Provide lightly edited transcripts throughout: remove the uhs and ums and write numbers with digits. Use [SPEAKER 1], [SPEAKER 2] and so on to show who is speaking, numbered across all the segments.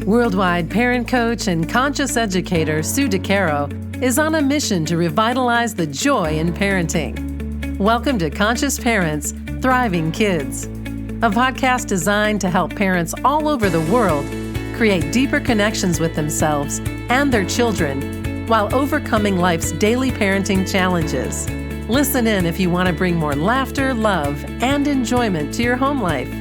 [SPEAKER 1] Worldwide parent coach and conscious educator Sue DeCaro is on a mission to revitalize the joy in parenting. Welcome to Conscious Parents, Thriving Kids, a podcast designed to help parents all over the world create deeper connections with themselves and their children while overcoming life's daily parenting challenges. Listen in if you want to bring more laughter, love, and enjoyment to your home life.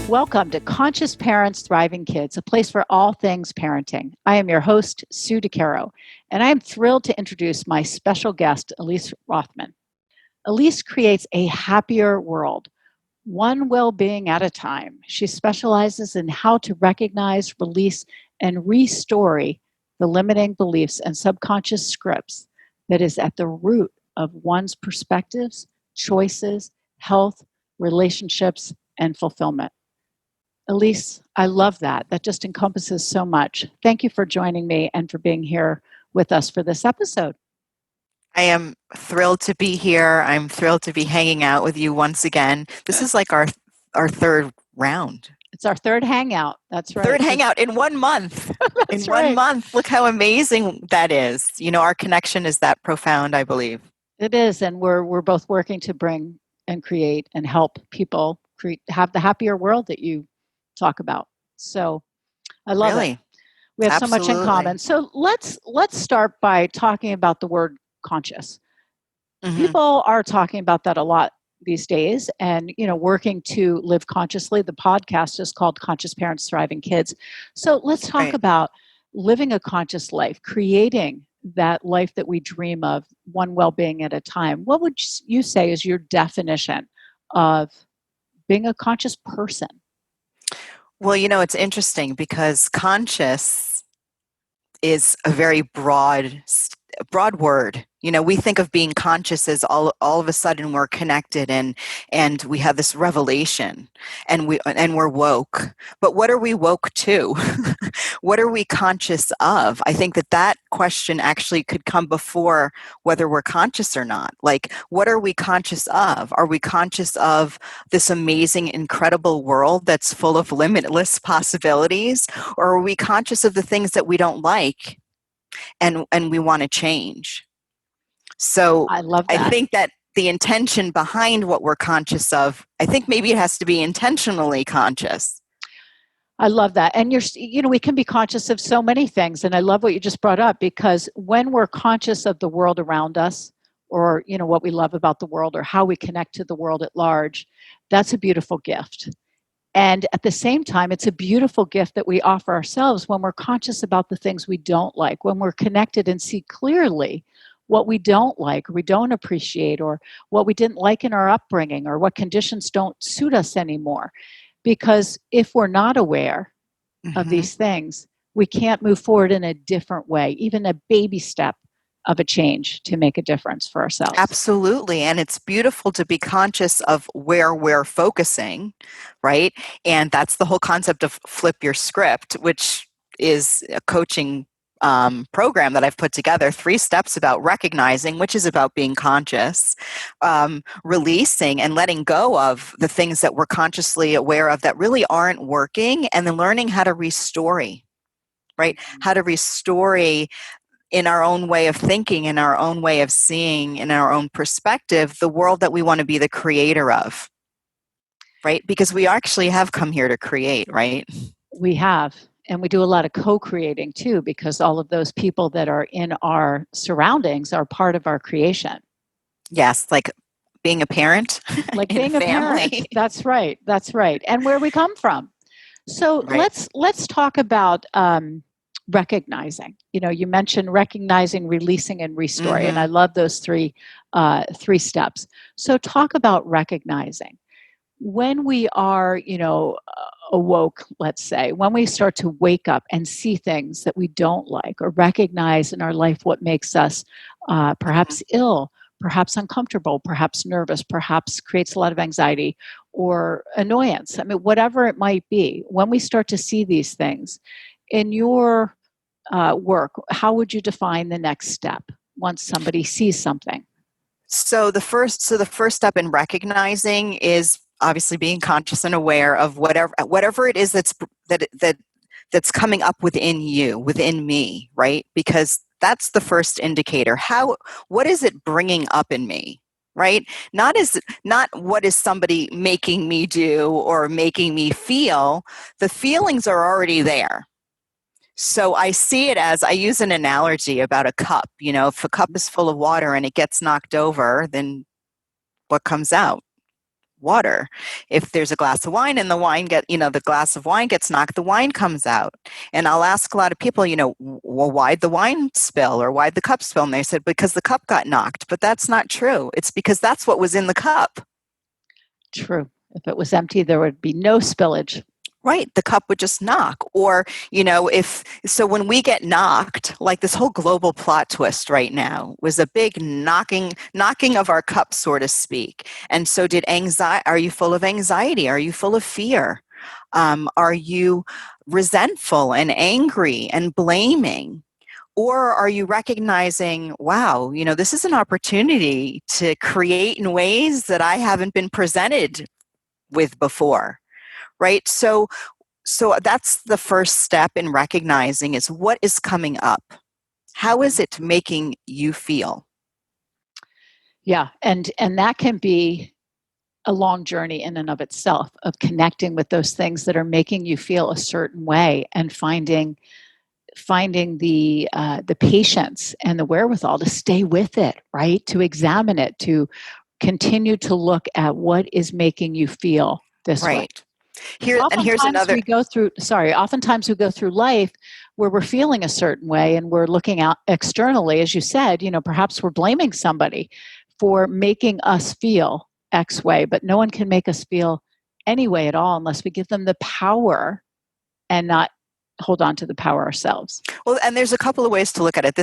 [SPEAKER 2] Welcome to Conscious Parents, Thriving Kids, a place for all things parenting. I am your host, Sue DeCaro, and I am thrilled to introduce my special guest, Ilyse Rothman. Ilyse creates a happier world, one well-being at a time. She specializes in how to recognize, release, and restory the limiting beliefs and subconscious scripts that is at the root of one's perspectives, choices, health, relationships, and fulfillment. Ilyse, I love that. That just encompasses so much. Thank you for joining me and for being here with us for this episode.
[SPEAKER 3] I am thrilled to be here. I'm thrilled to be hanging out with you once again. This is like our third round.
[SPEAKER 2] It's our third hangout. That's right.
[SPEAKER 3] Third hangout in 1 month.
[SPEAKER 2] That's
[SPEAKER 3] in
[SPEAKER 2] right.
[SPEAKER 3] 1 month. Look how amazing that is. You know, our connection is that profound, I believe.
[SPEAKER 2] It is, and we're both working to bring and create and help people have the happier world that you talk about. So I love it. We have
[SPEAKER 3] Absolutely.
[SPEAKER 2] so much in common. So let's start by talking about the word conscious.
[SPEAKER 3] Mm-hmm.
[SPEAKER 2] People are talking about that a lot these days and, working to live consciously. The podcast is called Conscious Parents, Thriving Kids. So let's talk about living a conscious life, creating that life that we dream of, one well-being at a time. What would you say is your definition of being a conscious person?
[SPEAKER 3] Well, it's interesting because conscious is a very broad word. We think of being conscious as all of a sudden we're connected and we have this revelation and we're woke. But what are we woke to? What are we conscious of? I think that question actually could come before whether we're conscious or not. Like, what are we conscious of? Are we conscious of this amazing, incredible world that's full of limitless possibilities? Or are we conscious of the things that we don't like and we want to change? So
[SPEAKER 2] I love that.
[SPEAKER 3] I think that the intention behind what we're conscious of, I think maybe it has to be intentionally conscious.
[SPEAKER 2] I love that. And we can be conscious of so many things. And I love what you just brought up, because when we're conscious of the world around us, or, what we love about the world or how we connect to the world at large, that's a beautiful gift. And at the same time, it's a beautiful gift that we offer ourselves when we're conscious about the things we don't like, when we're connected and see clearly what we don't like, or we don't appreciate, or what we didn't like in our upbringing, or what conditions don't suit us anymore. Because if we're not aware of these things, we can't move forward in a different way, even a baby step of a change to make a difference for ourselves.
[SPEAKER 3] Absolutely. And it's beautiful to be conscious of where we're focusing, right? And that's the whole concept of flip your script, which is a coaching program that I've put together, 3 steps about recognizing, which is about being conscious, releasing and letting go of the things that we're consciously aware of that really aren't working, and then learning how to restore, right? How to restore in our own way of thinking, in our own way of seeing, in our own perspective, the world that we want to be the creator of, right? Because we actually have come here to create, right?
[SPEAKER 2] We have. And we do a lot of co-creating too, because all of those people that are in our surroundings are part of our creation.
[SPEAKER 3] Yes, like being a parent.
[SPEAKER 2] Like being a parent. That's right. That's right. And where we come from. So let's talk about recognizing. You mentioned recognizing, releasing, and restoring. And I love those three steps. So talk about recognizing. When we are, awoke, let's say, when we start to wake up and see things that we don't like, or recognize in our life what makes us perhaps ill, perhaps uncomfortable, perhaps nervous, perhaps creates a lot of anxiety or annoyance. I mean, whatever it might be, when we start to see these things in your work, how would you define the next step once somebody sees something?
[SPEAKER 3] So the first step in recognizing is obviously being conscious and aware of whatever it is that's coming up within you, within me, right? Because that's the first indicator. What is it bringing up in me? Right? Not what is somebody making me do or making me feel. The feelings are already there. So I see it as, I use an analogy about a cup. If a cup is full of water and it gets knocked over, then what comes out? Water. If there's a glass of wine and the glass of wine gets knocked, the wine comes out. And I'll ask a lot of people, well, why'd the wine spill or why'd the cup spill? And they said, because the cup got knocked. But that's not true. It's because that's what was in the cup.
[SPEAKER 2] True. If it was empty, there would be no spillage.
[SPEAKER 3] Right. The cup would just knock. Or, when we get knocked, like this whole global plot twist right now was a big knocking of our cup, so to speak. And so are you full of anxiety? Are you full of fear? Are you resentful and angry and blaming? Or are you recognizing, wow, this is an opportunity to create in ways that I haven't been presented with before? Right? So that's the first step in recognizing is what is coming up. How is it making you feel?
[SPEAKER 2] Yeah. And that can be a long journey in and of itself of connecting with those things that are making you feel a certain way and finding the patience and the wherewithal to stay with it, right? To examine it, to continue to look at what is making you feel this way.
[SPEAKER 3] Here's another.
[SPEAKER 2] Oftentimes we go through life where we're feeling a certain way and we're looking out externally, as you said, perhaps we're blaming somebody for making us feel X way, but no one can make us feel any way at all unless we give them the power and not hold on to the power ourselves.
[SPEAKER 3] Well, and there's a couple of ways to look at it.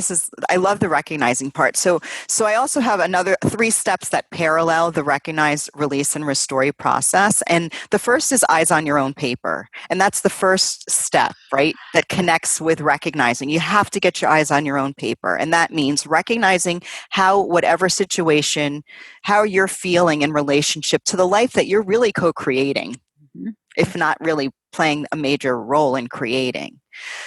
[SPEAKER 3] I love the recognizing part. So I also have another 3 steps that parallel the recognize, release, and restore process. And the first is eyes on your own paper. And that's the first step, right? That connects with recognizing. You have to get your eyes on your own paper. And that means recognizing whatever situation, how you're feeling in relationship to the life that you're really co-creating. Mm-hmm. If not really playing a major role in creating.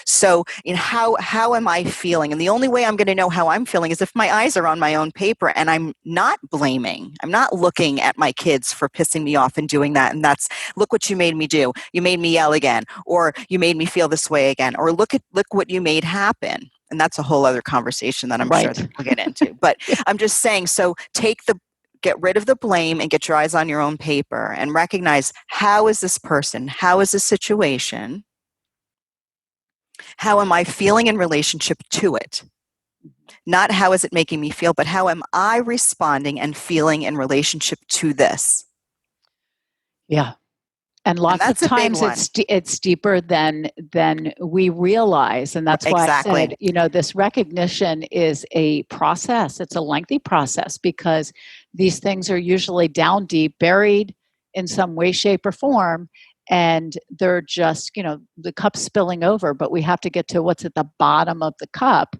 [SPEAKER 3] So, how am I feeling? And the only way I'm going to know how I'm feeling is if my eyes are on my own paper and I'm not blaming. I'm not looking at my kids for pissing me off and doing that. And that's, look what you made me do. You made me yell again, or you made me feel this way again, or look what you made happen. And that's a whole other conversation that I'm sure that we'll get into. But I'm just saying, so get rid of the blame and get your eyes on your own paper and recognize, how is this person? How is this situation? How am I feeling in relationship to it? Not how is it making me feel, but how am I responding and feeling in relationship to this?
[SPEAKER 2] Yeah. And lots of times it's deeper than we realize. And that's why I said, this recognition is a process. It's a lengthy process because these things are usually down deep, buried in some way, shape, or form. And they're just, the cup's spilling over, but we have to get to what's at the bottom of the cup.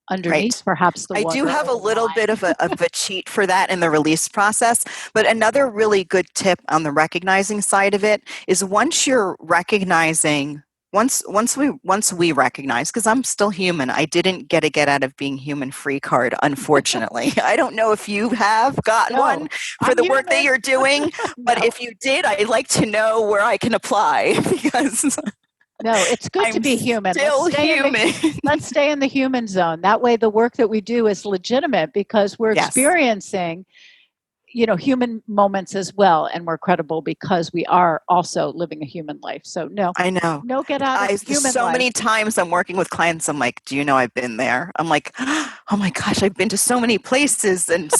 [SPEAKER 2] Underneath, perhaps the water.
[SPEAKER 3] I do have a little bit of a cheat for that in the release process, but another really good tip on the recognizing side of it is once you're recognizing, once we recognize, because I'm still human, I didn't get a get out of being human free card, unfortunately. I don't know if you have gotten one for the work that you're doing, but if you did, I'd like to know where I can apply because.
[SPEAKER 2] No, it's good to be human. Let's stay in the human zone. That way the work that we do is legitimate because we're experiencing, human moments as well. And we're credible because we are also living a human life. So no,
[SPEAKER 3] I know.
[SPEAKER 2] No get out of human
[SPEAKER 3] so
[SPEAKER 2] life.
[SPEAKER 3] Many times I'm working with clients. I'm like, do you know I've been there? I'm like, oh my gosh, I've been to so many places and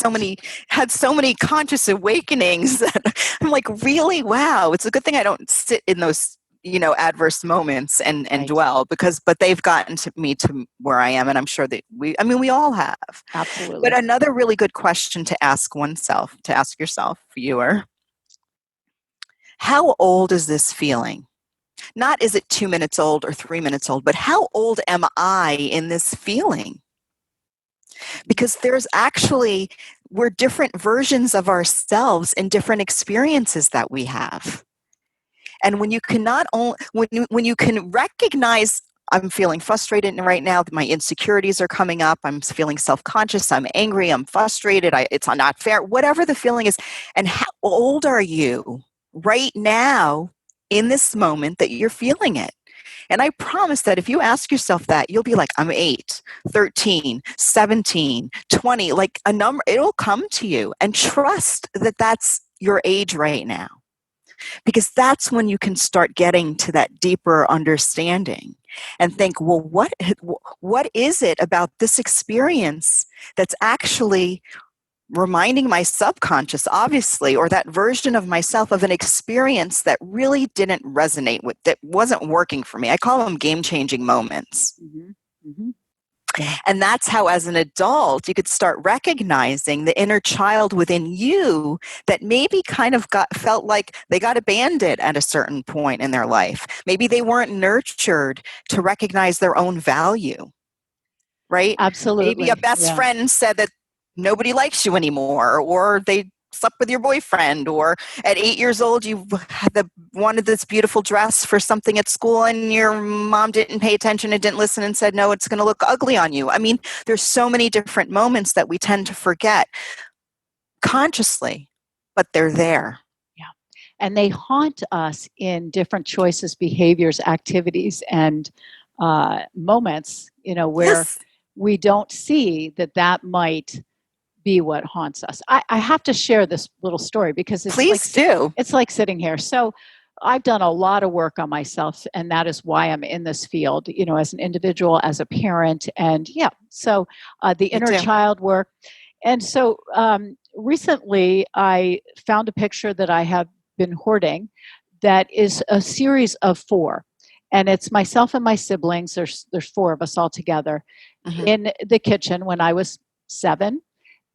[SPEAKER 3] had so many conscious awakenings that I'm like, really? Wow. It's a good thing I don't sit in those adverse moments and dwell but they've gotten to me to where I am. And I'm sure that we all have.
[SPEAKER 2] Absolutely.
[SPEAKER 3] But another really good question to ask oneself, to ask yourself, viewer, how old is this feeling? Not is it 2 minutes old or 3 minutes old, but how old am I in this feeling? Because we're different versions of ourselves in different experiences that we have. And when you can when you can recognize, I'm feeling frustrated right now, my insecurities are coming up, I'm feeling self-conscious, I'm angry, I'm frustrated, it's not fair, whatever the feeling is, and how old are you right now in this moment that you're feeling it? And I promise that if you ask yourself that, you'll be like, I'm 8, 13, 17, 20, like a number, it'll come to you, and trust that that's your age right now. Because that's when you can start getting to that deeper understanding and think, well, what is it about this experience that's actually reminding my subconscious, obviously, or that version of myself of an experience that really didn't resonate with, that wasn't working for me. I call them game-changing moments.
[SPEAKER 2] Mm-hmm. Mm-hmm.
[SPEAKER 3] And that's how, as an adult, you could start recognizing the inner child within you that maybe kind of felt like they got abandoned at a certain point in their life. Maybe they weren't nurtured to recognize their own value, right?
[SPEAKER 2] Absolutely.
[SPEAKER 3] Maybe a best friend said that nobody likes you anymore, or they slept with your boyfriend, or at 8 years old you wanted this beautiful dress for something at school and your mom didn't pay attention and didn't listen and said, no, it's going to look ugly on you. I mean, there's so many different moments that we tend to forget consciously, but they're there.
[SPEAKER 2] Yeah. And they haunt us in different choices, behaviors, activities, and moments, where we don't see that might be what haunts us. I have to share this little story because it's like sitting here. So I've done a lot of work on myself, and that is why I'm in this field, as an individual, as a parent, and so the inner child work. And so recently I found a picture that I have been hoarding that is a series of 4. And it's myself and my siblings. There's 4 of us all together in the kitchen when I was 7.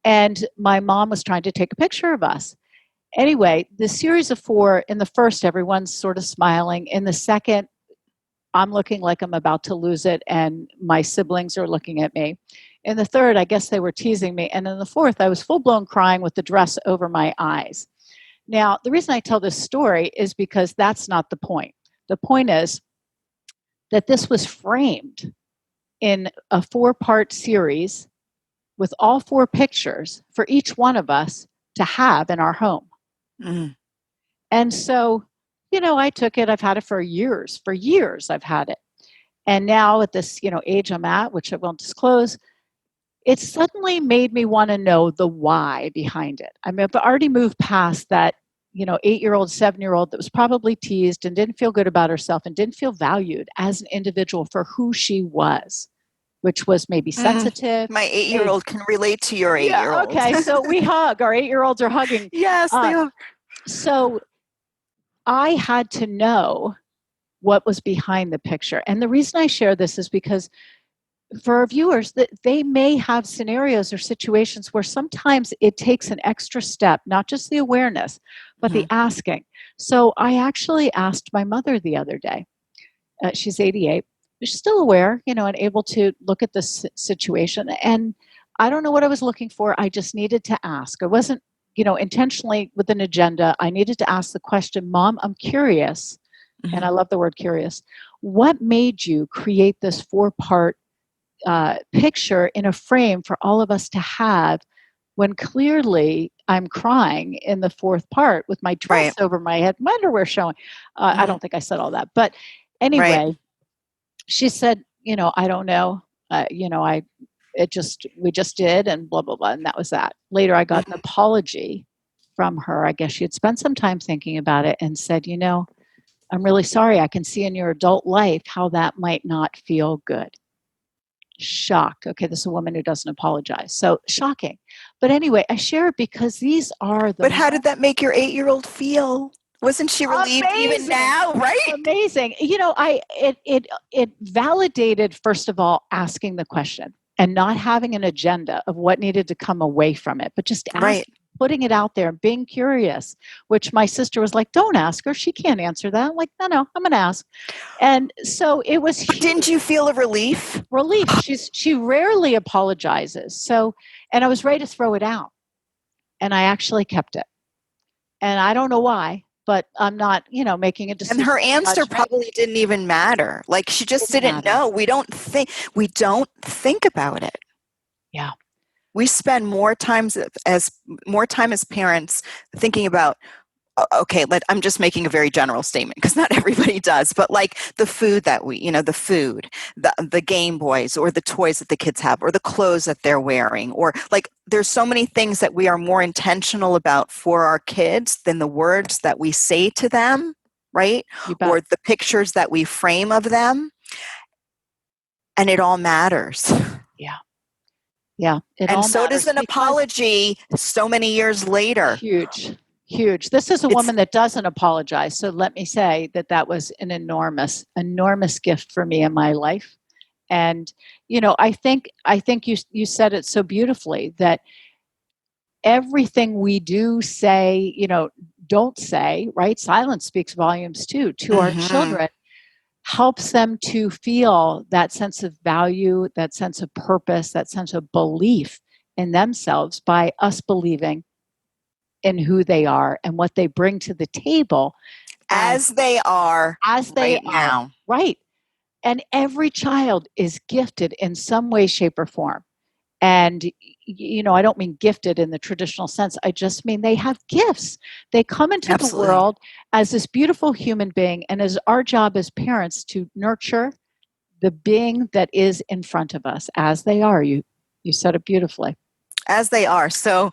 [SPEAKER 2] And my mom was trying to take a picture of us. Anyway, the series of 4, in the first, everyone's sort of smiling. In the second, I'm looking like I'm about to lose it, and my siblings are looking at me. In the third, I guess they were teasing me. And in the fourth, I was full-blown crying with the dress over my eyes. Now, the reason I tell this story is because that's not the point. The point is that this was framed in a 4-part series with all 4 pictures for each one of us to have in our home.
[SPEAKER 3] Mm.
[SPEAKER 2] And so, I took it. I've had it for years. For years, I've had it. And now at this, age I'm at, which I won't disclose, it suddenly made me want to know the why behind it. I mean, I've already moved past that, 8-year-old, 7-year-old that was probably teased and didn't feel good about herself and didn't feel valued as an individual for who she was, which was maybe sensitive.
[SPEAKER 3] My 8-year-old can relate to your 8-year-old.
[SPEAKER 2] Yeah, okay, so we hug. Our 8-year-olds are hugging.
[SPEAKER 3] Yes, they are.
[SPEAKER 2] So I had to know what was behind the picture. And the reason I share this is because for our viewers, that they may have scenarios or situations where sometimes it takes an extra step, not just the awareness, but the asking. So I actually asked my mother the other day. She's 88. She's still aware, and able to look at this situation. And I don't know what I was looking for. I just needed to ask. I wasn't, intentionally with an agenda. I needed to ask the question, Mom, I'm curious. And I love the word curious. What made you create this 4-part picture in a frame for all of us to have when clearly I'm crying in the 4th part with my dress over my head, my underwear showing? I don't think I said all that. But anyway, she said, I don't know. We just did, and blah, blah, blah. And that was that. Later, I got an apology from her. I guess she had spent some time thinking about it and said, I'm really sorry. I can see in your adult life how that might not feel good. Shocked. Okay, this is a woman who doesn't apologize. So shocking. But anyway, I share it because these are the...
[SPEAKER 3] But how did that make your 8-year-old feel? Wasn't she relieved even now, right?
[SPEAKER 2] Amazing. It validated, first of all, asking the question and not having an agenda of what needed to come away from it, but just asking. putting it out there, being curious, which my sister was like, don't ask her. She can't answer that. I'm like, no, I'm going to ask. And so it was huge.
[SPEAKER 3] Didn't you feel a relief?
[SPEAKER 2] Relief. She rarely apologizes. So, and I was ready to throw it out. And I actually kept it. And I don't know why, but I'm not, making a decision.
[SPEAKER 3] And her answer probably didn't even matter. Like she just didn't know. We don't think about it.
[SPEAKER 2] Yeah.
[SPEAKER 3] We spend more time as parents thinking about, okay, I'm just making a very general statement because not everybody does, but like the food that the Game Boys or the toys that the kids have or the clothes that they're wearing, or like there's so many things that we are more intentional about for our kids than the words that we say to them, right? Or the pictures that we frame of them. And it all matters.
[SPEAKER 2] Yeah. Yeah.
[SPEAKER 3] And so does an apology so many years later.
[SPEAKER 2] Huge. This is a woman that doesn't apologize. So let me say that was an enormous gift for me in my life. And, I think you said it so beautifully that everything we do say, don't say, right? Silence speaks volumes too, to our children, helps them to feel that sense of value, that sense of purpose, that sense of belief in themselves by us believing in who they are and what they bring to the table.
[SPEAKER 3] As they are now.
[SPEAKER 2] Right. And every child is gifted in some way, shape, or form. And, I don't mean gifted in the traditional sense. I just mean they have gifts. They come into the world as this beautiful human being. And it's our job as parents to nurture the being that is in front of us as they are. You said it beautifully.
[SPEAKER 3] As they are. So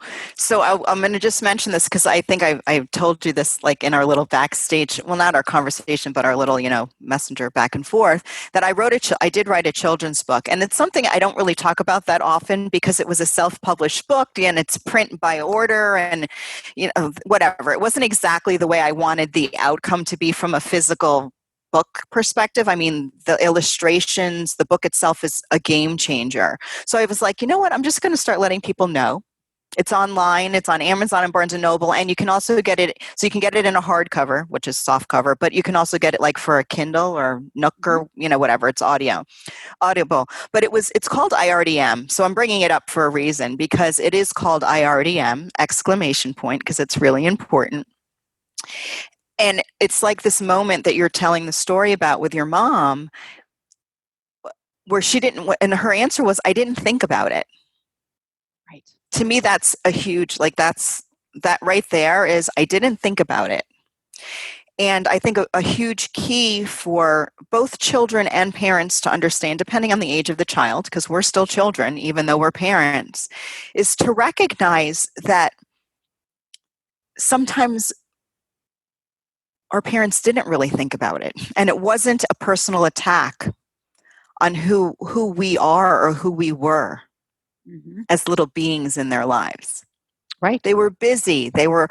[SPEAKER 3] I'm going to just mention this because I think I've told you this like in our little backstage, well, not our conversation, but our little, messenger back and forth, that I did write a children's book. And it's something I don't really talk about that often because it was a self-published book and it's print by order and, whatever. It wasn't exactly the way I wanted the outcome to be from a physical book perspective. I mean, the illustrations, the book itself is a game changer. So I was like, you know what? I'm just going to start letting people know. It's online. It's on Amazon and Barnes & Noble. And you can also get it. So you can get it in a hardcover, which is soft cover, but you can also get it like for a Kindle or Nook or, whatever. It's audible. But it's called IRDM. So I'm bringing it up for a reason because it is called IRDM, ! Because it's really important. And it's like this moment that you're telling the story about with your mom where she didn't, and her answer was, I didn't think about it.
[SPEAKER 2] Right.
[SPEAKER 3] To me, that's a huge, that right there is, I didn't think about it. And I think a huge key for both children and parents to understand, depending on the age of the child, because we're still children, even though we're parents, is to recognize that sometimes our parents didn't really think about it. And it wasn't a personal attack on who we are or who we were as little beings in their lives.
[SPEAKER 2] Right.
[SPEAKER 3] They were busy. They were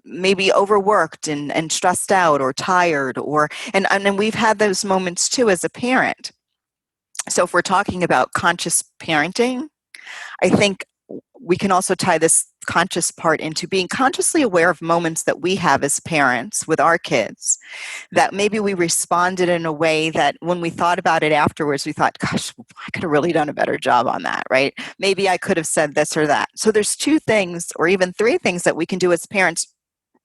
[SPEAKER 3] maybe overworked and stressed out or tired and then we've had those moments too as a parent. So if we're talking about conscious parenting, I think we can also tie this conscious part into being consciously aware of moments that we have as parents with our kids, that maybe we responded in a way that when we thought about it afterwards, we thought, gosh, I could have really done a better job on that, right? Maybe I could have said this or that. So there's 2 things or even 3 things that we can do as parents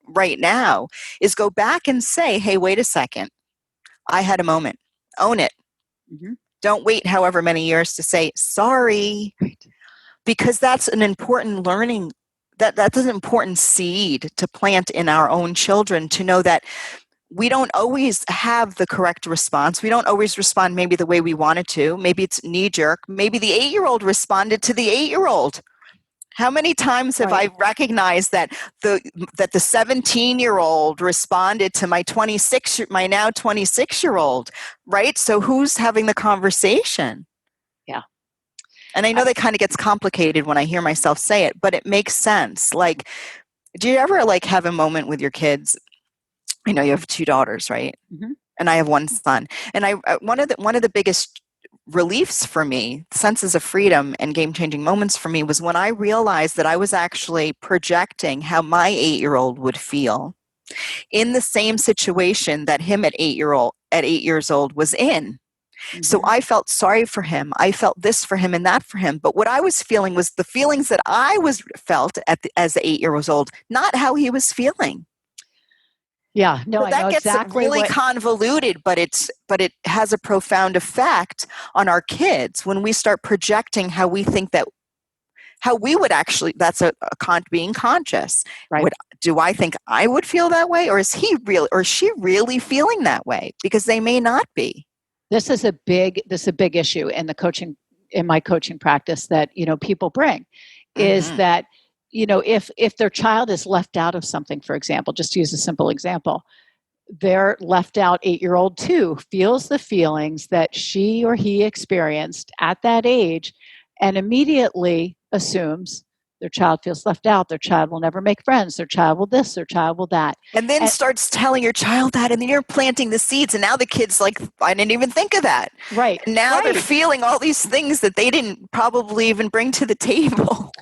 [SPEAKER 3] right now is go back and say, hey, wait a second. I had a moment. Own it. Don't wait however many years to say, sorry. Right. Because that's an important learning, that's an important seed to plant in our own children, to know that we don't always have the correct response. We don't always respond maybe the way we wanted to. Maybe it's knee-jerk. Maybe the 8-year-old responded to the 8-year-old. How many times have I recognized that the 17-year-old responded to my now 26-year-old, right? So who's having the conversation?
[SPEAKER 2] Yeah.
[SPEAKER 3] And I know that kind of gets complicated when I hear myself say it, but it makes sense. Like, do you ever have a moment with your kids? You have 2 daughters, right? And I have 1 son. And one of the biggest reliefs for me, senses of freedom and game-changing moments for me, was when I realized that I was actually projecting how my 8-year-old would feel in the same situation that him at 8 years old was in. So I felt sorry for him. I felt this for him and that for him. But what I was feeling was the feelings that I was felt as 8 years old, not how he was feeling.
[SPEAKER 2] Yeah, no,
[SPEAKER 3] So
[SPEAKER 2] I
[SPEAKER 3] that
[SPEAKER 2] know
[SPEAKER 3] gets
[SPEAKER 2] exactly
[SPEAKER 3] really
[SPEAKER 2] what.
[SPEAKER 3] convoluted, but it has a profound effect on our kids when we start projecting how we think that how we would actually. That's being conscious.
[SPEAKER 2] Right.
[SPEAKER 3] Do I think I would feel that way, or is he real, or is she really feeling that way? Because they may not be.
[SPEAKER 2] This is a big issue in the coaching, in my coaching practice, that people bring, is that if their child is left out of something, for example, just to use a simple example, their left out 8-year-old too feels the feelings that she or he experienced at that age, and immediately assumes their child feels left out, their child will never make friends, their child will this, their child will that.
[SPEAKER 3] And then starts telling your child that, and then you're planting the seeds, and now the kid's like, I didn't even think of that.
[SPEAKER 2] Right.
[SPEAKER 3] And now they're feeling all these things that they didn't probably even bring to the table.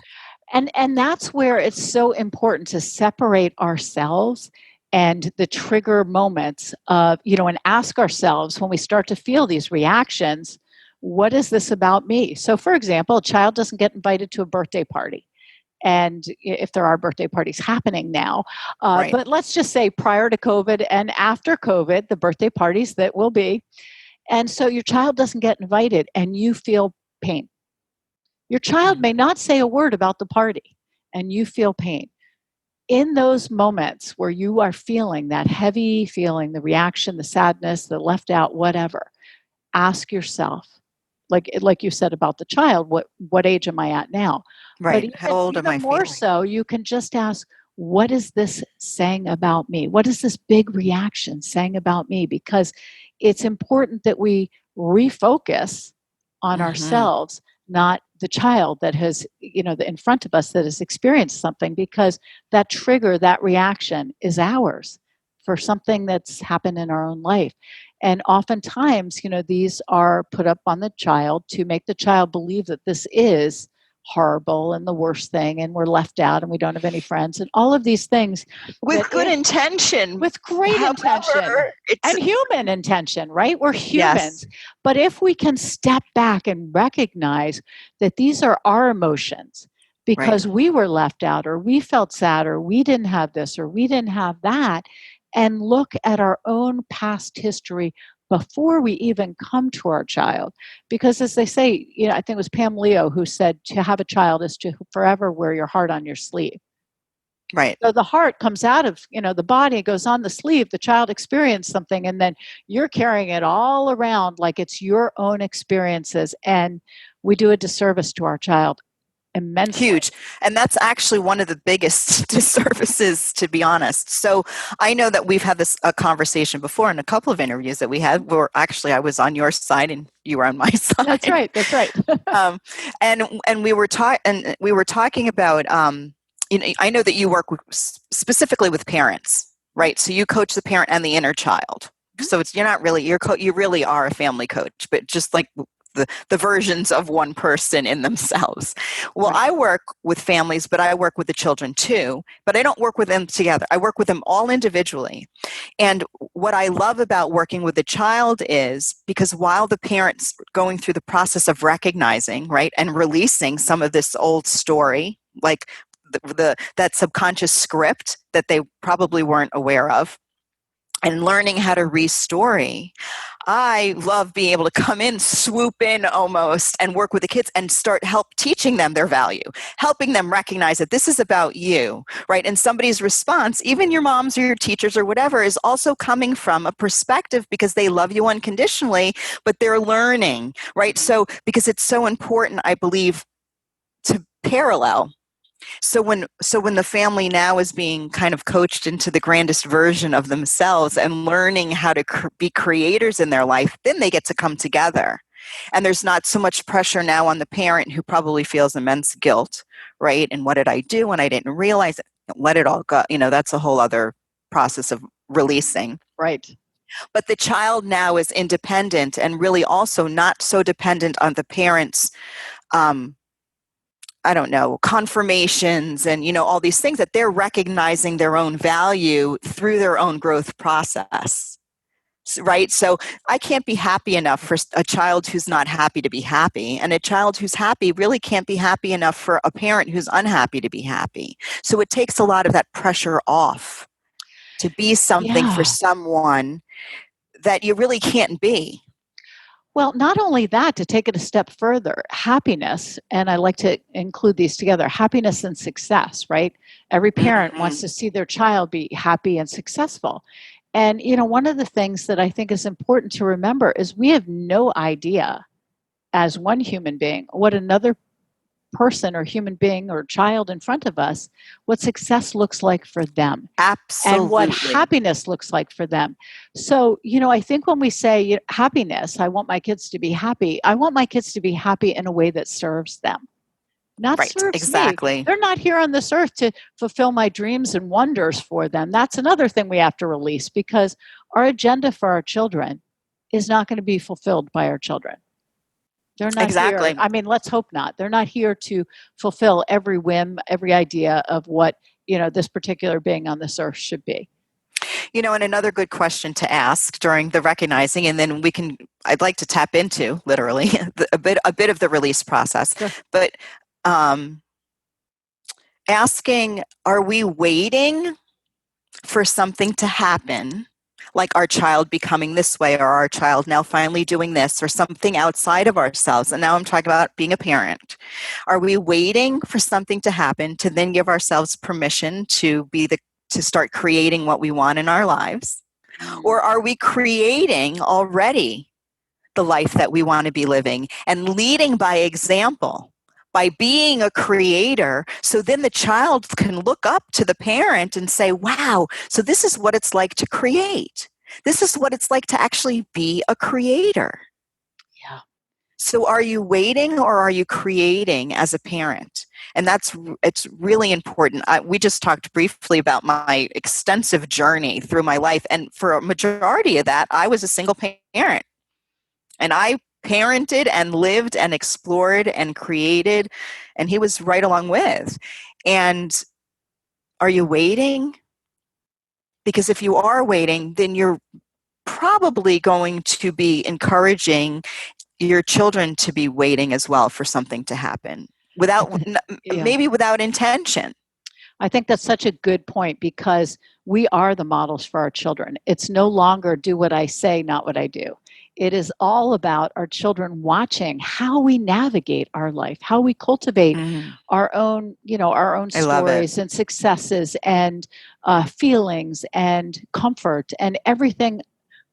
[SPEAKER 2] And that's where it's so important to separate ourselves and the trigger moments of, and ask ourselves when we start to feel these reactions, what is this about me? So, for example, a child doesn't get invited to a birthday party. And if there are birthday parties happening now,
[SPEAKER 3] Right.
[SPEAKER 2] But let's just say prior to COVID and after COVID, the birthday parties that will be. And so your child doesn't get invited and you feel pain. Your child may not say a word about the party and you feel pain. In those moments where you are feeling that heavy feeling, the reaction, the sadness, the left out, whatever, ask yourself, like you said about the child, what age am I at now?
[SPEAKER 3] Right.
[SPEAKER 2] But
[SPEAKER 3] How old am I
[SPEAKER 2] more
[SPEAKER 3] feeling?
[SPEAKER 2] so, you can just ask, what is this saying about me? What is this big reaction saying about me? Because it's important that we refocus on ourselves, not the child that has, in front of us that has experienced something, because that trigger, that reaction is ours for something that's happened in our own life. And oftentimes, these are put up on the child to make the child believe that this is horrible and the worst thing, and we're left out and we don't have any friends, and all of these things.
[SPEAKER 3] With good intention.
[SPEAKER 2] With great intention. And human intention, right? We're humans. Yes. But if we can step back and recognize that these are our emotions because we were left out, or we felt sad, or we didn't have this, or we didn't have that, and look at our own past history before we even come to our child. Because as they say, I think it was Pam Leo who said, to have a child is to forever wear your heart on your sleeve.
[SPEAKER 3] Right.
[SPEAKER 2] So the heart comes out of, the body, it goes on the sleeve. The child experienced something, and then you're carrying it all around like it's your own experiences. And we do a disservice to our child. Immensely.
[SPEAKER 3] Huge. And that's actually one of the biggest disservices, to be honest. So I know that we've had a conversation before in a couple of interviews that we had where actually I was on your side and you were on my side.
[SPEAKER 2] That's right. That's right.
[SPEAKER 3] And we were talking about, I know that you work specifically with parents, right? So you coach the parent and the inner child. So you really are a family coach, but just like the versions of one person in themselves. Well, I work with families, but I work with the children too, but I don't work with them together. I work with them all individually. And what I love about working with the child is because while the parent's going through the process of recognizing, right, and releasing some of this old story, like that subconscious script that they probably weren't aware of, and learning how to restory, I love being able to come in, swoop in almost, and work with the kids and help teaching them their value, helping them recognize that this is about you, right? And somebody's response, even your moms or your teachers or whatever, is also coming from a perspective because they love you unconditionally, but they're learning, right? So because it's so important, I believe, to parallel. So when the family now is being kind of coached into the grandest version of themselves and learning how to be creators in their life, then they get to come together. And there's not so much pressure now on the parent who probably feels immense guilt, right? And what did I do when I didn't realize it? Let it all go. That's a whole other process of releasing.
[SPEAKER 2] Right.
[SPEAKER 3] But the child now is independent and really also not so dependent on the parents' I don't know, confirmations and, all these things, that they're recognizing their own value through their own growth process. Right? So I can't be happy enough for a child who's not happy to be happy. And a child who's happy really can't be happy enough for a parent who's unhappy to be happy. So it takes a lot of that pressure off to be something for someone that you really can't be.
[SPEAKER 2] Well, not only that, to take it a step further, happiness, and I like to include these together, happiness and success, right? Every parent wants to see their child be happy and successful. And, one of the things that I think is important to remember is we have no idea as one human being what another person or human being or child in front of us, what success looks like for them.
[SPEAKER 3] Absolutely.
[SPEAKER 2] And what happiness looks like for them. So, I think when we say happiness, I want my kids to be happy, I want my kids to be happy in a way that serves them. Not
[SPEAKER 3] right,
[SPEAKER 2] serves
[SPEAKER 3] exactly.
[SPEAKER 2] me. They're not here on this earth to fulfill my dreams and wonders for them. That's another thing we have to release, because our agenda for our children is not going to be fulfilled by our children. They're not
[SPEAKER 3] exactly.
[SPEAKER 2] here. I mean, let's hope not. They're not here to fulfill every whim, every idea of what, this particular being on this earth should be.
[SPEAKER 3] And another good question to ask during the recognizing, and then I'd like to tap into literally a bit of the release process,
[SPEAKER 2] Sure.
[SPEAKER 3] But asking, are we waiting for something to happen, like our child becoming this way, or our child now finally doing this, or something outside of ourselves? And now I'm talking about being a parent. Are we waiting for something to happen to then give ourselves permission to start creating what we want in our lives? Or are we creating already the life that we want to be living and leading by example, by being a creator? So then the child can look up to the parent and say, wow, so this is what it's like to create. This is what it's like to actually be a creator.
[SPEAKER 2] Yeah.
[SPEAKER 3] So are you waiting or are you creating as a parent? And it's really important. We just talked briefly about my extensive journey through my life. And for a majority of that, I was a single parent. And I parented and lived and explored and created, and he was right along with. And are you waiting? Because if you are waiting, then you're probably going to be encouraging your children to be waiting as well for something to happen maybe without intention.
[SPEAKER 2] I think that's such a good point, because we are the models for our children. It's no longer do what I say, not what I do. It is all about our children watching how we navigate our life, how we cultivate our own stories and successes and feelings and comfort and everything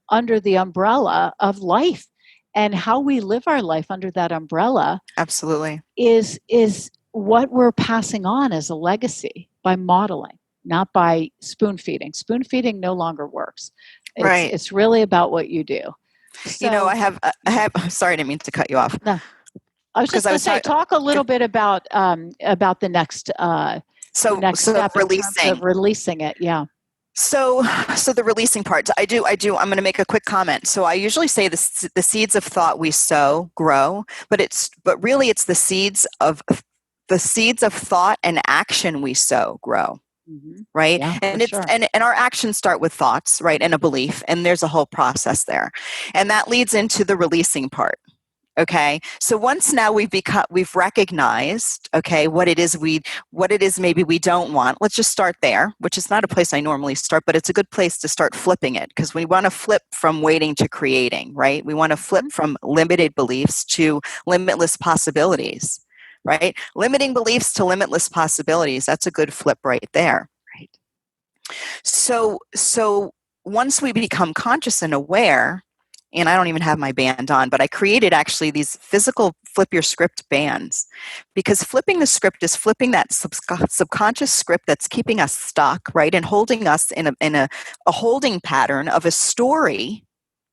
[SPEAKER 2] under the umbrella of life, and how we live our life under that umbrella.
[SPEAKER 3] Absolutely.
[SPEAKER 2] Is what we're passing on as a legacy by modeling, not by spoon feeding. Spoon feeding no longer works. It's really about what you do. So,
[SPEAKER 3] I have. Sorry, I didn't mean to cut you off.
[SPEAKER 2] No, I was just going to say, talk a little bit about the next step
[SPEAKER 3] releasing.
[SPEAKER 2] in terms of releasing it. Yeah.
[SPEAKER 3] So the releasing part, I do. I'm going to make a quick comment. So I usually say the seeds of thought we sow grow, but really it's the seeds of thought and action we sow grow. Right.
[SPEAKER 2] Yeah,
[SPEAKER 3] and
[SPEAKER 2] sure.
[SPEAKER 3] and our actions start with thoughts, right? And a belief. And there's a whole process there. And that leads into the releasing part. Okay. So once now we've recognized, okay, what it is maybe we don't want. Let's just start there, which is not a place I normally start, but it's a good place to start flipping it, because we want to flip from waiting to creating, right? We want to flip from limited beliefs to limitless possibilities, right? Limiting beliefs to limitless possibilities. That's a good flip right there.
[SPEAKER 2] Right.
[SPEAKER 3] So once we become conscious and aware, and I don't even have my band on, but I created actually these physical flip your script bands, because flipping the script is flipping that subconscious script that's keeping us stuck, right? And holding us in a holding pattern of a story,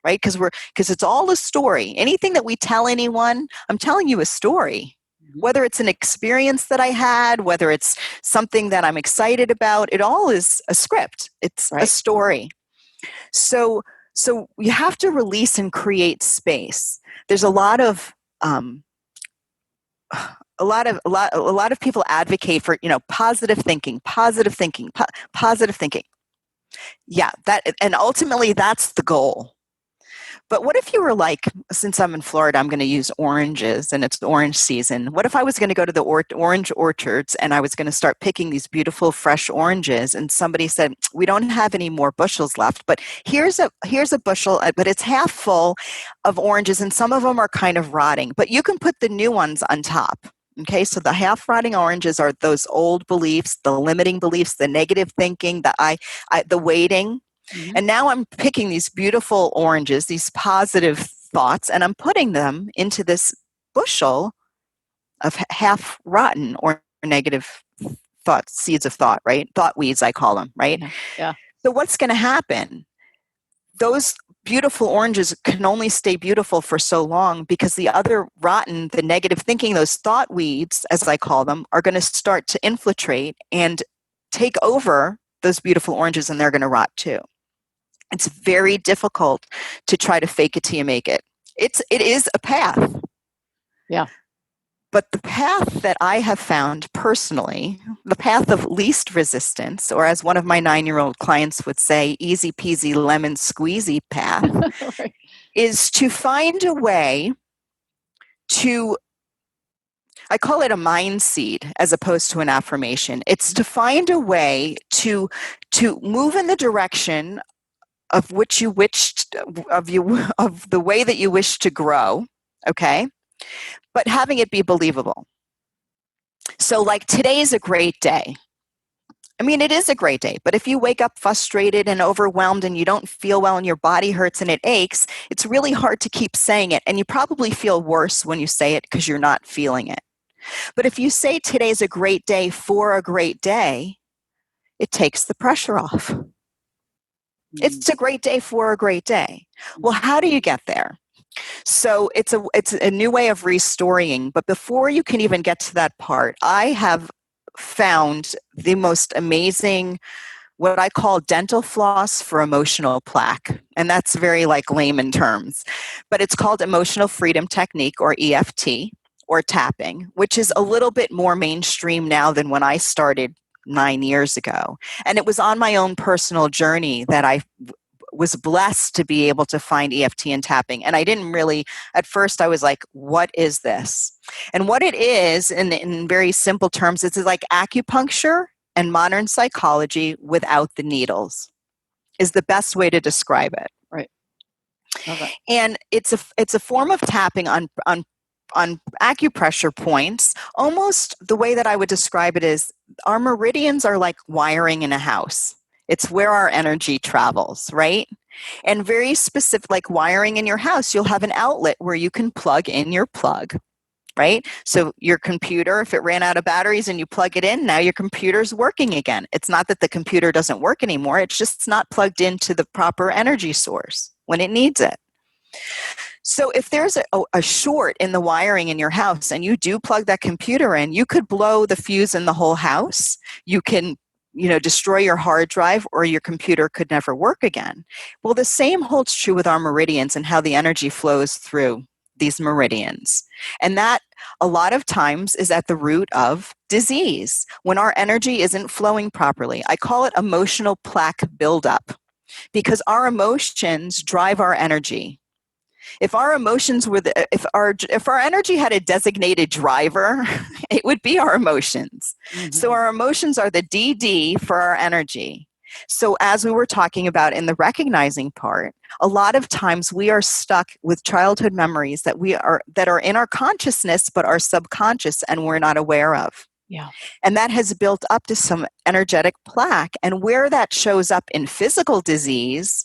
[SPEAKER 3] right? Because it's all a story. Anything that we tell anyone, I'm telling you a story. Whether it's an experience that I had, whether it's something that I'm excited about, it all is a script. It's a story. So So you have to release and create space. There's a lot of people advocate for, positive thinking, positive thinking, positive thinking. Yeah, and ultimately that's the goal. But what if you were like, since I'm in Florida, I'm going to use oranges and it's the orange season. What if I was going to go to the orange orchards and I was going to start picking these beautiful fresh oranges, and somebody said, we don't have any more bushels left, but here's a bushel, but it's half full of oranges and some of them are kind of rotting, but you can put the new ones on top. Okay, so the half rotting oranges are those old beliefs, the limiting beliefs, the negative thinking, the waiting. Mm-hmm. And now I'm picking these beautiful oranges, these positive thoughts, and I'm putting them into this bushel of half rotten or negative thoughts, seeds of thought, right? Thought weeds, I call them, right?
[SPEAKER 2] Yeah.
[SPEAKER 3] So what's going to happen? Those beautiful oranges can only stay beautiful for so long because the other rotten, the negative thinking, those thought weeds, as I call them, are going to start to infiltrate and take over those beautiful oranges, and they're going to rot too. It's very difficult to try to fake it till you make it. It is a path.
[SPEAKER 2] Yeah.
[SPEAKER 3] But the path that I have found personally, the path of least resistance, or as one of my 9-year-old clients would say, easy peasy lemon squeezy path, right, is to find a way to, I call it a mind seed as opposed to an affirmation. It's to find a way to move in the direction of which you wished, of the way that you wish to grow, okay? But having it be believable. So like, today's a great day. I mean, it is a great day, but if you wake up frustrated and overwhelmed and you don't feel well and your body hurts and it aches, it's really hard to keep saying it. And you probably feel worse when you say it because you're not feeling it. But if you say today's a great day for a great day, it takes the pressure off. It's a great day for a great day. Well, how do you get there? So it's a new way of restoring. But before you can even get to that part, I have found the most amazing, what I call dental floss for emotional plaque. And that's very like layman terms. But it's called emotional freedom technique, or EFT, or tapping, which is a little bit more mainstream now than when I started 9 years ago. And it was on my own personal journey that I was blessed to be able to find EFT and tapping. And I didn't really, at first I was like, what is this? And what it is, in very simple terms, it's like acupuncture and modern psychology without the needles, is the best way to describe it.
[SPEAKER 2] Right. Okay.
[SPEAKER 3] And it's a form of tapping on acupressure points. Almost the way that I would describe it is, our meridians are like wiring in a house. It's where our energy travels, right? And very specific, like wiring in your house, you'll have an outlet where you can plug in your plug, right? So your computer, if it ran out of batteries and you plug it in, now your computer's working again. It's not that the computer doesn't work anymore, it's just not plugged into the proper energy source when it needs it. So if there's a short in the wiring in your house and you do plug that computer in, you could blow the fuse in the whole house. You can, destroy your hard drive, or your computer could never work again. Well, the same holds true with our meridians and how the energy flows through these meridians. And that a lot of times is at the root of disease, when our energy isn't flowing properly. I call it emotional plaque buildup, because our emotions drive our energy. If our emotions were if our energy had a designated driver, it would be our emotions. Mm-hmm. So our emotions are the DD for our energy. So as we were talking about in the recognizing part, a lot of times we are stuck with childhood memories that are in our consciousness but are subconscious and we're not aware of.
[SPEAKER 2] Yeah.
[SPEAKER 3] And that has built up to some energetic plaque. And where that shows up in physical disease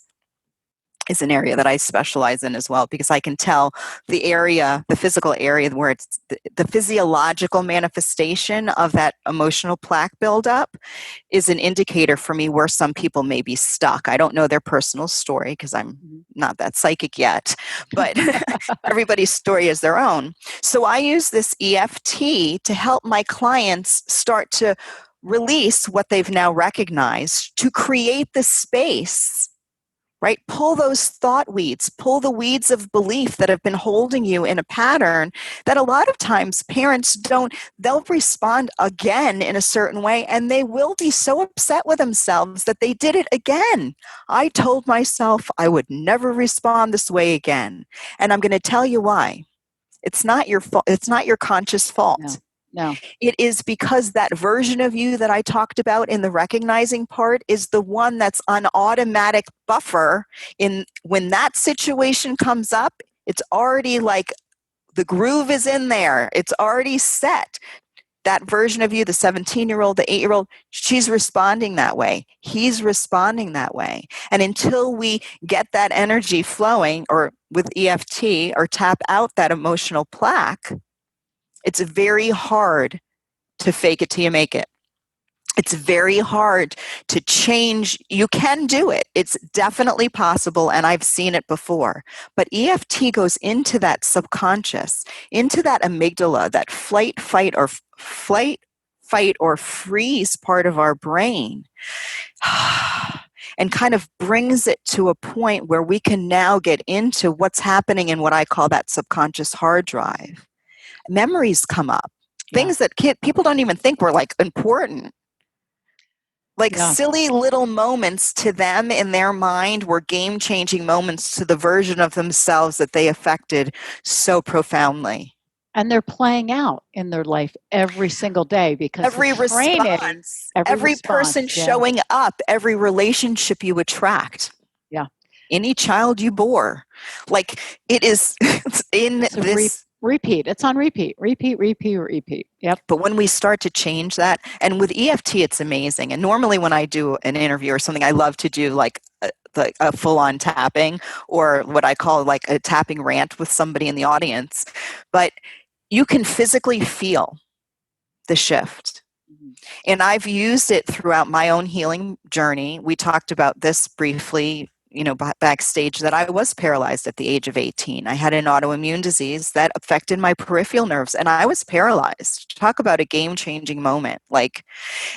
[SPEAKER 3] is an area that I specialize in as well, because I can tell the physical area where it's the physiological manifestation of that emotional plaque buildup is an indicator for me where some people may be stuck. I don't know their personal story because I'm not that psychic yet, but everybody's story is their own. So I use this EFT to help my clients start to release what they've now recognized, to create the space right? Pull those thought weeds, pull the weeds of belief that have been holding you in a pattern that a lot of times parents don't, they'll respond again in a certain way, and they will be so upset with themselves that they did it again. I told myself I would never respond this way again. And I'm going to tell you why. It's not your fault. It's not your conscious fault.
[SPEAKER 2] No.
[SPEAKER 3] It is because that version of you that I talked about in the recognizing part is the one that's on automatic buffer. In when that situation comes up, it's already like the groove is in there. It's already set. That version of you, the 17-year-old, the 8-year-old, she's responding that way. He's responding that way. And until we get that energy flowing, or with EFT, or tap out that emotional plaque, it's very hard to fake it till you make it. It's very hard to change. You can do it. It's definitely possible, and I've seen it before. But EFT goes into that subconscious, into that amygdala, that flight, fight, or freeze part of our brain, and kind of brings it to a point where we can now get into what's happening in what I call that subconscious hard drive. Memories come up. Things that people don't even think were like important. Like silly little moments to them in their mind were game-changing moments to the version of themselves that they affected so profoundly.
[SPEAKER 2] And they're playing out in their life every single day, because
[SPEAKER 3] every response, every person showing up, every relationship you attract.
[SPEAKER 2] Yeah.
[SPEAKER 3] Any child you bore. Like it is in this...
[SPEAKER 2] Repeat. It's on repeat. Repeat. Yep.
[SPEAKER 3] But when we start to change that, and with EFT, it's amazing. And normally when I do an interview or something, I love to do like a full-on tapping, or what I call like a tapping rant with somebody in the audience. But you can physically feel the shift. Mm-hmm. And I've used it throughout my own healing journey. We talked about this briefly, backstage, that I was paralyzed at the age of 18. I had an autoimmune disease that affected my peripheral nerves, and I was paralyzed. Talk about a game-changing moment.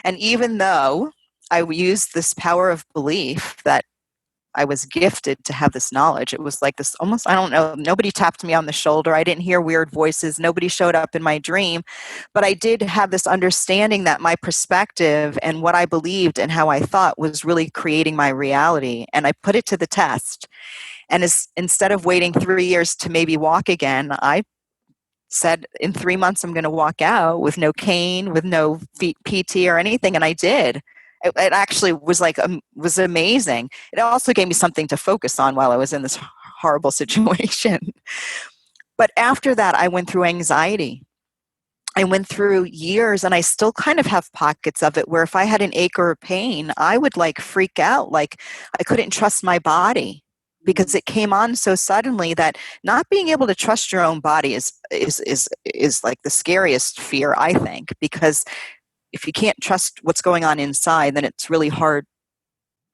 [SPEAKER 3] And even though I used this power of belief that I was gifted to have this knowledge, it was like this almost, I don't know, nobody tapped me on the shoulder. I didn't hear weird voices. Nobody showed up in my dream. But I did have this understanding that my perspective and what I believed and how I thought was really creating my reality. And I put it to the test. And instead of waiting 3 years to maybe walk again, I said, in 3 months, I'm going to walk out with no cane, with no PT or anything. And I did. It actually was amazing. It also gave me something to focus on while I was in this horrible situation. But after that, I went through anxiety. I went through years, and I still kind of have pockets of it, where if I had an ache or a pain, I would freak out. Like I couldn't trust my body, because it came on so suddenly that not being able to trust your own body is like the scariest fear, I think, because if you can't trust what's going on inside, then it's really hard.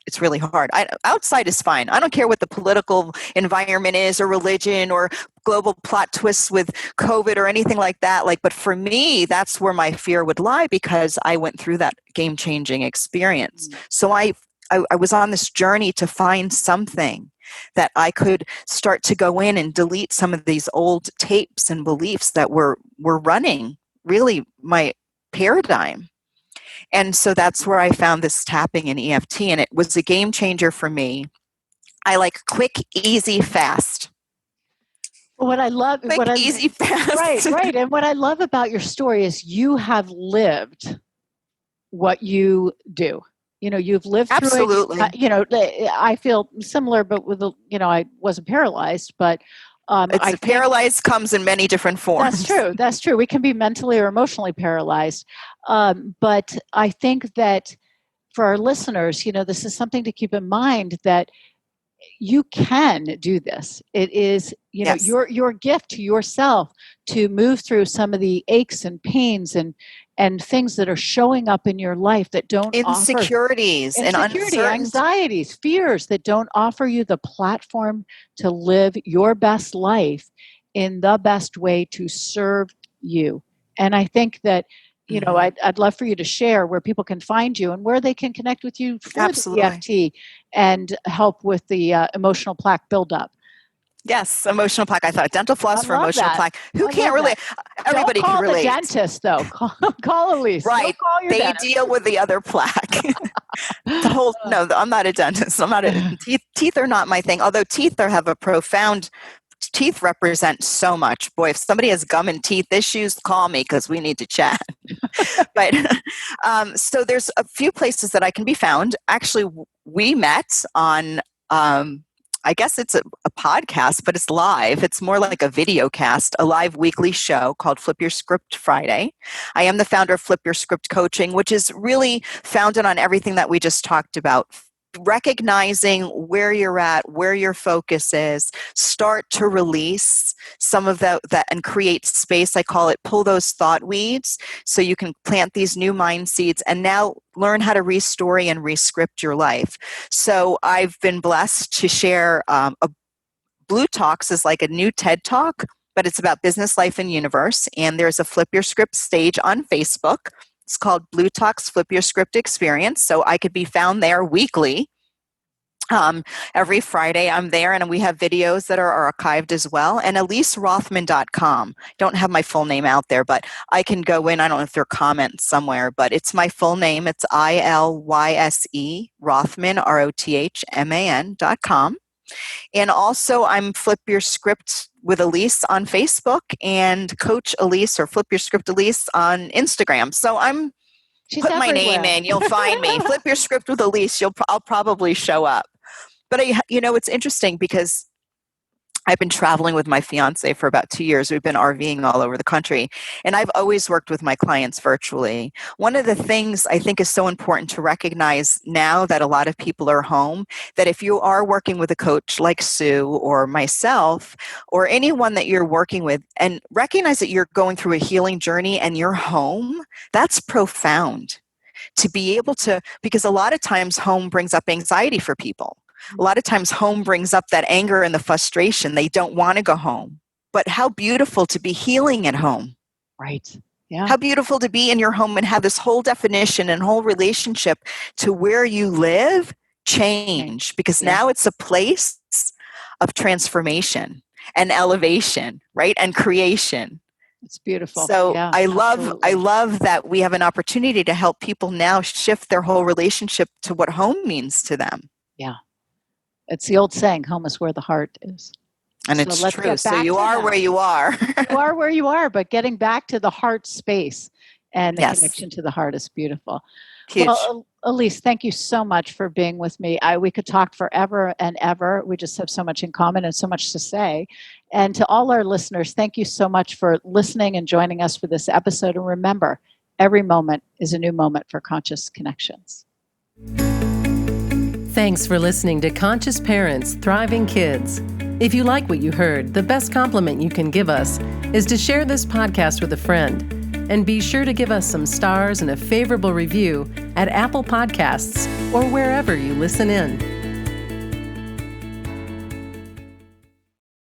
[SPEAKER 3] It's really hard. Outside is fine. I don't care what the political environment is, or religion, or global plot twists with COVID or anything like that. But for me, that's where my fear would lie, because I went through that game-changing experience. Mm-hmm. So I was on this journey to find something that I could start to go in and delete some of these old tapes and beliefs that were running really my paradigm. And so that's where I found this tapping in EFT, and it was a game changer for me. I like quick, easy, fast.
[SPEAKER 2] What I love,
[SPEAKER 3] easy, fast.
[SPEAKER 2] Right. And what I love about your story is you have lived what you do. You've lived through
[SPEAKER 3] Absolutely.
[SPEAKER 2] it. I feel similar, but with I wasn't paralyzed, but
[SPEAKER 3] paralyzed comes in many different forms.
[SPEAKER 2] That's true. We can be mentally or emotionally paralyzed. But I think that for our listeners, this is something to keep in mind, that you can do this. It is,
[SPEAKER 3] yes.
[SPEAKER 2] your gift to yourself to move through some of the aches and pains and things that are showing up in your life that don't
[SPEAKER 3] insecurities and
[SPEAKER 2] anxieties, fears that don't offer you the platform to live your best life in the best way to serve you. And I think that I'd love for you to share where people can find you and where they can connect with you for
[SPEAKER 3] Absolutely.
[SPEAKER 2] the EFT and help with the emotional plaque buildup.
[SPEAKER 3] Yes, emotional plaque. I thought dental floss for emotional plaque. Who can't relate? Everybody
[SPEAKER 2] can relate.
[SPEAKER 3] Don't
[SPEAKER 2] call the dentist, though. Call Ilyse.
[SPEAKER 3] Right.
[SPEAKER 2] Don't call your
[SPEAKER 3] they
[SPEAKER 2] dentist.
[SPEAKER 3] deal with the other plaque. No, I'm not a dentist. Teeth are not my thing. Although teeth teeth represent so much. Boy, if somebody has gum and teeth issues, call me because we need to chat. But so there's a few places that I can be found. Actually, we met on I guess it's a podcast, but it's live. It's more like a video cast, a live weekly show called Flip Your Script Friday. I am the founder of Flip Your Script Coaching, which is really founded on everything that we just talked about. Recognizing where you're at, where your focus is, start to release some of that and create space. I call it pull those thought weeds so you can plant these new mind seeds and now learn how to restory and rescript your life. So I've been blessed to share Blue Talks is like a new TED Talk, but it's about business, life, and universe. And there's a Flip Your Script stage on Facebook. It's called Blue Talks Flip Your Script Experience. So I could be found there weekly. Every Friday I'm there, and we have videos that are archived as well. And IlyseRothman.com. Don't have my full name out there, but I can go in. I don't know if there are comments somewhere, but it's my full name. It's ILYSE Rothman, ROTHMAN.com. And also I'm Flip Your Script with Ilyse on Facebook and Coach Ilyse or Flip Your Script Ilyse on Instagram. So
[SPEAKER 2] She's
[SPEAKER 3] put
[SPEAKER 2] everywhere.
[SPEAKER 3] my name in, you'll find me. Flip Your Script with Ilyse, I'll probably show up. But it's interesting because I've been traveling with my fiance for about 2 years. We've been RVing all over the country, and I've always worked with my clients virtually. One of the things I think is so important to recognize now that a lot of people are home, that if you are working with a coach like Sue or myself or anyone that you're working with, and recognize that you're going through a healing journey and you're home, that's profound. To be able to, because a lot of times home brings up anxiety for people. A lot of times home brings up that anger and the frustration. They don't want to go home. But how beautiful to be healing at home.
[SPEAKER 2] Right. Yeah.
[SPEAKER 3] How beautiful to be in your home and have this whole definition and whole relationship to where you live change. Because now it's a place of transformation and elevation, right? And creation.
[SPEAKER 2] It's beautiful.
[SPEAKER 3] So I love that we have an opportunity to help people now shift their whole relationship to what home means to them.
[SPEAKER 2] Yeah. It's the old saying, home is where the heart is.
[SPEAKER 3] And
[SPEAKER 2] so
[SPEAKER 3] it's true. So you are where you are.
[SPEAKER 2] You are where you are, but getting back to the heart space and the connection to the heart is beautiful.
[SPEAKER 3] Huge.
[SPEAKER 2] Well, Ilyse, thank you so much for being with me. We could talk forever and ever. We just have so much in common and so much to say. And to all our listeners, thank you so much for listening and joining us for this episode. And remember, every moment is a new moment for conscious connections.
[SPEAKER 1] Thanks for listening to Conscious Parents, Thriving Kids. If you like what you heard, the best compliment you can give us is to share this podcast with a friend. And be sure to give us some stars and a favorable review at Apple Podcasts or wherever you listen in.